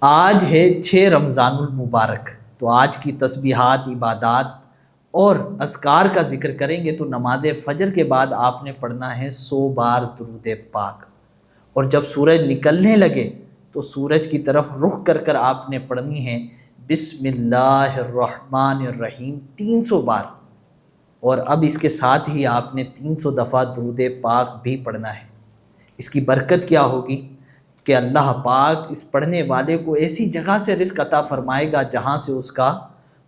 آج ہے 6 رمضان المبارک، تو آج کی تسبیحات، عبادات اور اذکار کا ذکر کریں گے تو نماز فجر کے بعد آپ نے پڑھنا ہے 100 بار درود پاک، اور جب سورج نکلنے لگے تو سورج کی طرف رخ کر کر آپ نے پڑھنی ہے بسم اللہ الرحمن الرحیم 300 بار، اور اب اس کے ساتھ ہی آپ نے 300 دفعہ درود پاک بھی پڑھنا ہے۔ اس کی برکت کیا ہوگی کہ اللہ پاک اس پڑھنے والے کو ایسی جگہ سے رزق عطا فرمائے گا جہاں سے اس کا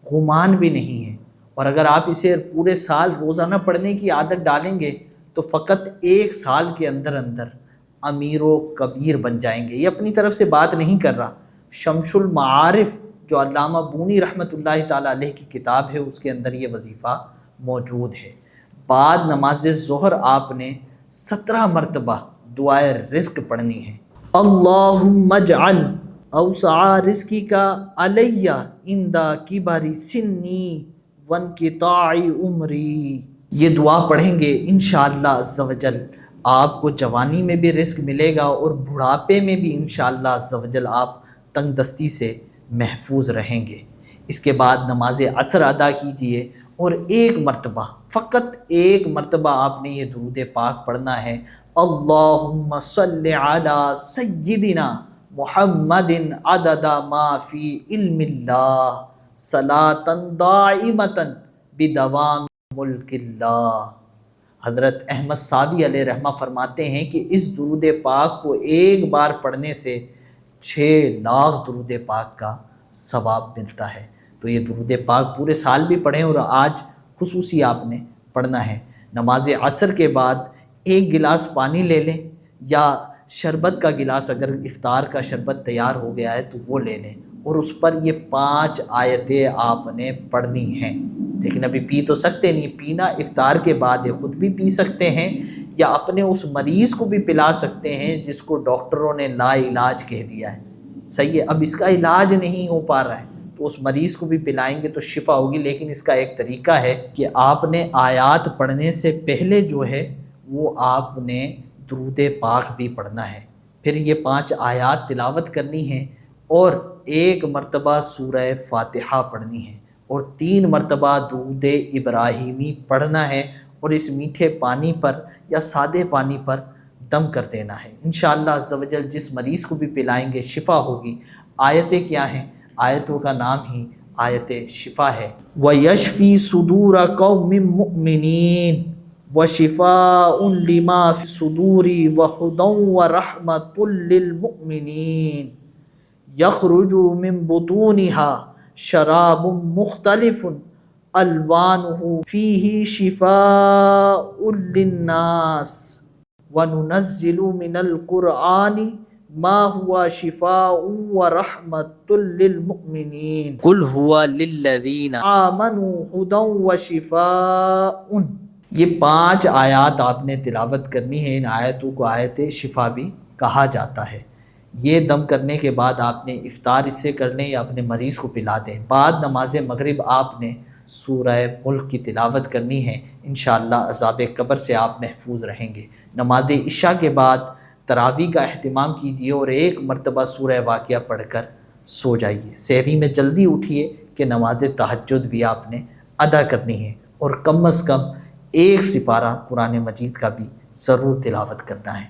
گمان بھی نہیں ہے، اور اگر آپ اسے پورے سال روزانہ پڑھنے کی عادت ڈالیں گے تو فقط 1 سال کے اندر اندر امیر و کبیر بن جائیں گے۔ یہ اپنی طرف سے بات نہیں کر رہا، شمس المعارف جو علامہ بونی رحمۃ اللہ تعالیٰ علیہ کی کتاب ہے اس کے اندر یہ وظیفہ موجود ہے۔ بعد نماز ظہر آپ نے 17 مرتبہ دعائے رزق پڑھنی ہے۔ اللہم اجعل اوسع رزقی کا علیہ عند کبر سنی وانقطاع عمری۔ یہ دعا پڑھیں گے انشاءاللہ عز و جل آپ کو جوانی میں بھی رزق ملے گا، اور بڑھاپے میں بھی انشاءاللہ عز و جل آپ تنگ دستی سے محفوظ رہیں گے۔ اس کے بعد نماز عصر ادا کیجئے، اور 1 مرتبہ، فقط 1 مرتبہ آپ نے یہ درود پاک پڑھنا ہے۔ اللہم صلی علی سیدنا محمد عدد ما فی علم اللہ صلاۃ دائمۃ بدوام ملک اللہ۔ حضرت احمد صابی علیہ رحمہ فرماتے ہیں کہ اس درود پاک کو 1 بار پڑھنے سے 6 لاکھ درود پاک کا ثواب ملتا ہے۔ تو یہ درود پاک پورے سال بھی پڑھیں، اور آج خصوصی آپ نے پڑھنا ہے۔ نماز عصر کے بعد 1 گلاس پانی لے لیں، یا شربت کا گلاس، اگر افطار کا شربت تیار ہو گیا ہے تو وہ لے لیں، اور اس پر یہ 5 آیتیں آپ نے پڑھنی ہیں۔ لیکن ابھی پی تو سکتے نہیں، پینا افطار کے بعد ہے، خود بھی پی سکتے ہیں یا اپنے اس مریض کو بھی پلا سکتے ہیں جس کو ڈاکٹروں نے لا علاج کہہ دیا ہے۔ صحیح ہے، اب اس کا علاج نہیں ہو پا رہا ہے تو اس مریض کو بھی پلائیں گے تو شفا ہوگی، لیکن اس کا ایک طریقہ ہے کہ آپ نے آیات پڑھنے سے پہلے جو ہے وہ آپ نے درود پاک بھی پڑھنا ہے، پھر یہ 5 آیات تلاوت کرنی ہے، اور 1 مرتبہ سورہ فاتحہ پڑھنی ہے، اور 3 مرتبہ درود ابراہیمی پڑھنا ہے، اور اس میٹھے پانی پر یا سادے پانی پر دم کر دینا ہے۔ انشاءاللہ عز و جل جس مریض کو بھی پلائیں گے شفا ہوگی۔ آیتیں کیا ہیں؟ آیتوں کا نام ہی آیت شفا ہے۔ وَيَشْفِي صُدُورَ قَوْمٍ مُّؤْمِنِينَ وَشِفَاءٌ لِمَا فِي الصُّدُورِ وَهُدًى وَرَحْمَةٌ لِّلْمُؤْمِنِينَ يَخْرُجُ مِن بُطُونِهَا شَرَابٌ مُخْتَلِفٌ أَلْوَانُهُ فِيهِ شِفَاءٌ لِّلنَّاسِ وَنُنَزِّلُ مِنَ الْقُرْآنِ مَا هُوَ شِفَاءٌ وَرَحْمَةٌ لِّلْمُؤْمِنِينَ قُلْ هُوَ لِلَّذِينَ آمَنُوا هُدًى وَشِفَاءٌ۔ یہ 5 آیات آپ نے تلاوت کرنی ہے۔ ان آیتوں کو آیت شفا بھی کہا جاتا ہے۔ یہ دم کرنے کے بعد آپ نے افطار اس سے کر لیں یا اپنے مریض کو پلا دیں۔ بعد نماز مغرب آپ نے سورہ ملک کی تلاوت کرنی ہے، انشاءاللہ عذاب قبر سے آپ محفوظ رہیں گے۔ نماز عشاء کے بعد تراویح کا اہتمام کیجیے، اور 1 مرتبہ سورہ واقعہ پڑھ کر سو جائیے۔ سحری میں جلدی اٹھیے کہ نماز تہجد بھی آپ نے ادا کرنی ہے، اور کم از کم 1 سپارہ قرآن مجید کا بھی ضرور تلاوت کرنا ہے۔